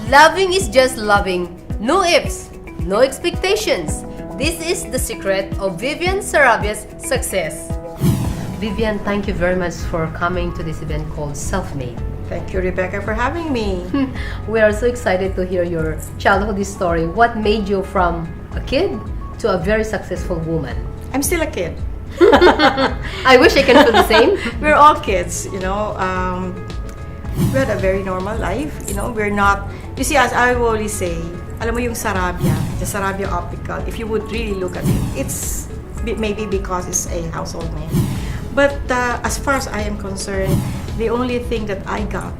Loving is just loving. No ifs, no expectations. This is the secret of Vivian Sarabia's success. Vivian, thank you very much for coming to this event called Self-Made. Thank you, Rebecca, for having me. We are so excited to hear your childhood story. What made you from a kid to a very successful woman? I'm still a kid. I wish I can feel the same. We're all kids, you know. We had a very normal life, you know. We're not, you see, as I always say, alam mo yung Sarabia, the Sarabia Optical, if you would really look at it, it's maybe because it's a household name. But as far as I am concerned, the only thing that I got,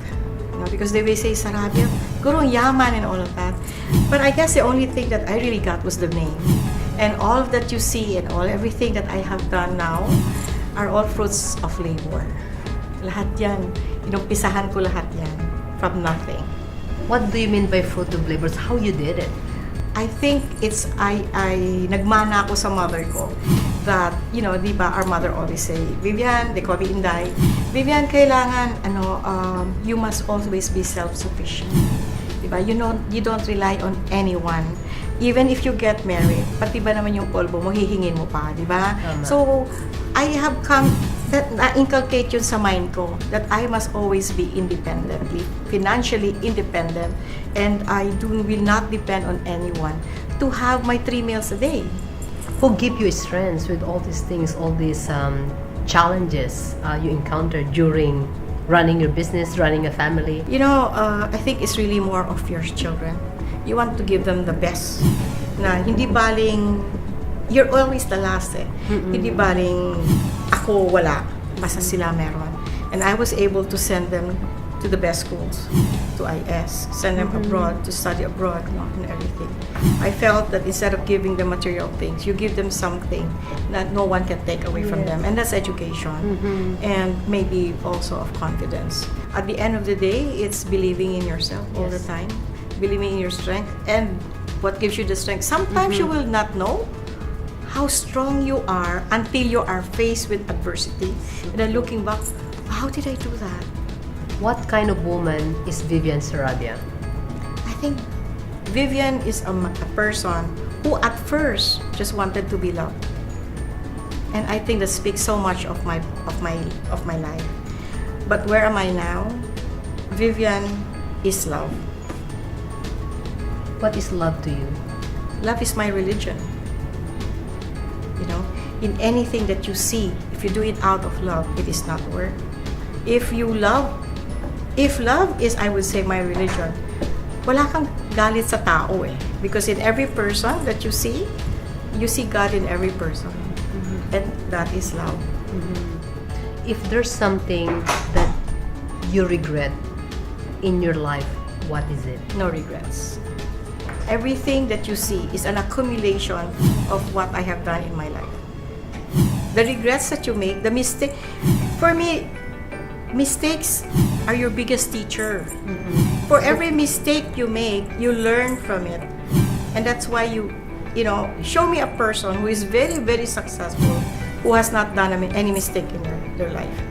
you know, because they will say Sarabia, guro yaman and all of that. But I guess the only thing that I really got was the name. And all that you see and everything that I have done now are all fruits of labor. Lahat yan. Inumpisahan ko lahat yan from nothing. What do you mean by fruit of labors? How you did it? I think it's, nagmana ako sa mother ko that, you know, di ba, our mother always say, Vivian, they call me Inday, Vivian, kailangan, you must always be self-sufficient. Di ba? You don't rely on anyone. Even if you get married, pati ba naman yung polvo mo, hihingin mo pa, di ba? So, I have come, that na-inculcate yun sa mind ko, that I must always be independently, financially independent, and I will not depend on anyone to have my 3 meals a day. Who give you strength with all these things, all these challenges you encountered during running your business, running a family? You know, I think it's really more of your children. You want to give them the best. Na hindi baling, you're always the last eh. Hindi baling, ako wala, basta sila meron. And I was able to send them to the best schools, to IS, send them abroad, to study abroad, you know, and everything. I felt that instead of giving them material things, you give them something that no one can take away from them. And that's education. And maybe also of confidence. At the end of the day, it's believing in yourself all the time. Believing in your strength, and what gives you the strength. Sometimes you will not know how strong you are until you are faced with adversity. And then looking back, how did I do that? What kind of woman is Vivian Sarabia? I think Vivian is a person who at first just wanted to be loved. And I think that speaks so much of my life. But where am I now? Vivian is love. What is love to you? Love is my religion. You know, in anything that you see, if you do it out of love, it is not work. If love is, I would say, my religion, wala kang galit sa tao eh. Because in every person that you see God in every person. And that is love. If there's something that you regret in your life, what is it? No regrets. Everything that you see is an accumulation of what I have done in my life. The regrets that you make, the mistake, for me, mistakes are your biggest teacher. For every mistake you make, you learn from it. And that's why you know, show me a person who is very, very successful, who has not done any mistake in their life.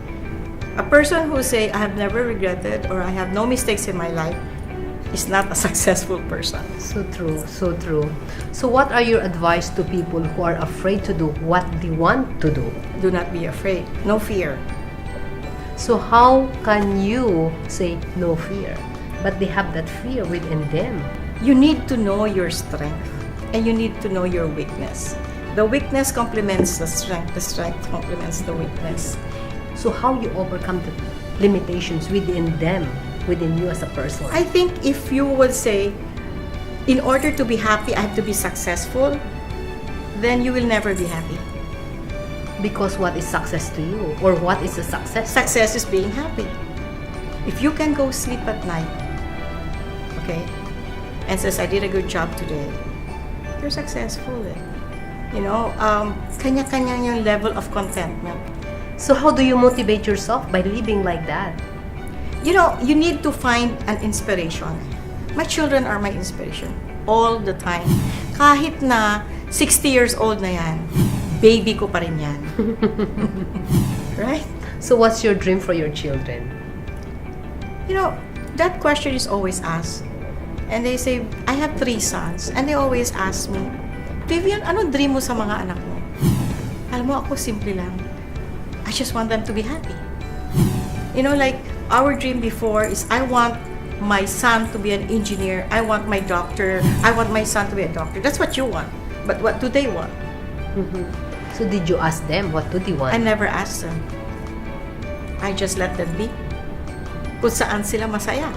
A person who say, I have never regretted or I have no mistakes in my life, is not a successful person. So true, so true. So what are your advice to people who are afraid to do what they want to do? Do not be afraid. No fear. So how can you say no fear? But they have that fear within them. You need to know your strength and you need to know your weakness. The weakness complements the strength complements the weakness. So how you overcome the limitations within them, within you as a person? I think if you would say, in order to be happy, I have to be successful, then you will never be happy. Because what is success to you? Or what is a success? Success is being happy. If you can go sleep at night, okay, and says, I did a good job today, you're successful. You know, kanya-kanya yung level of contentment. So how do you motivate yourself? By living like that? You know, you need to find an inspiration. My children are my inspiration all the time. Kahit na 60 years old na yan, baby ko pa rin yan. Right? So what's your dream for your children? You know, that question is always asked. And they say, I have 3 sons. And they always ask me, Vivian, ano dream mo sa mga anak mo? Alam mo, ako simple lang. I just want them to be happy. You know, like, our dream before is I want my son to be an engineer. I want my doctor. I want my son to be a doctor. That's what you want. But what do they want? Mhm. So did you ask them what do they want? I never asked them. I just let them be. Kung saan sila masaya.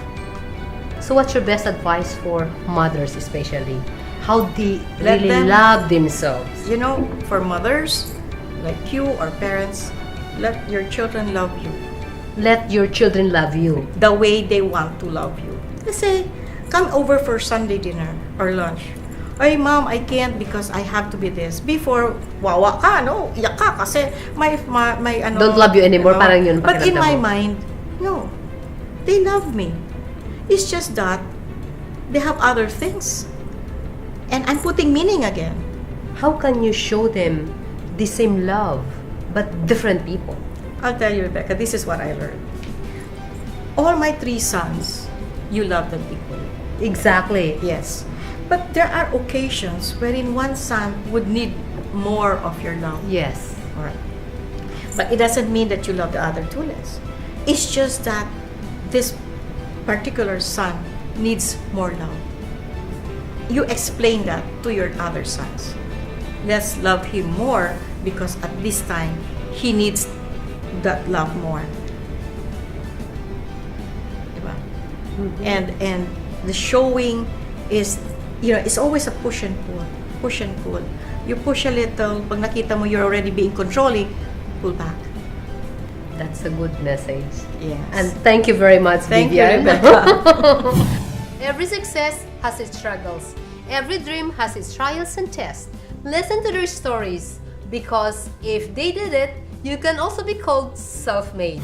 So what's your best advice for mothers especially? How they Let really them- love themselves? You know, for mothers, like you or parents, let your children love you Let your children love you. the way they want to love you. Kasi, come over for Sunday dinner or lunch. Ay, mom, I can't because I have to be this. Before, wawa ka, no? Iyak ka kasi may ano. Don't love you anymore, parang yun But in pakiramdam my mo. mind, no. They love me. It's just that they have other things. And I'm putting meaning again. How can you show them the same love but different people? I'll tell you, Rebecca, this is what I learned. All my 3 sons, you love them equally. Exactly. Yes. But there are occasions wherein one son would need more of your love. Yes. Alright. But it doesn't mean that you love the other 2 less. It's just that this particular son needs more love. You explain that to your other sons. Let's love him more because at this time, he needs that love more. Diba? And the showing is, you know, it's always a push and pull. Push and pull. You push a little, pag nakita mo you're already being controlling, pull back. That's a good message. Yes. And thank you very much, Thank you, Vivian. Rebecca. Every success has its struggles. Every dream has its trials and tests. Listen to their stories because if they did it, you can also be called self-made.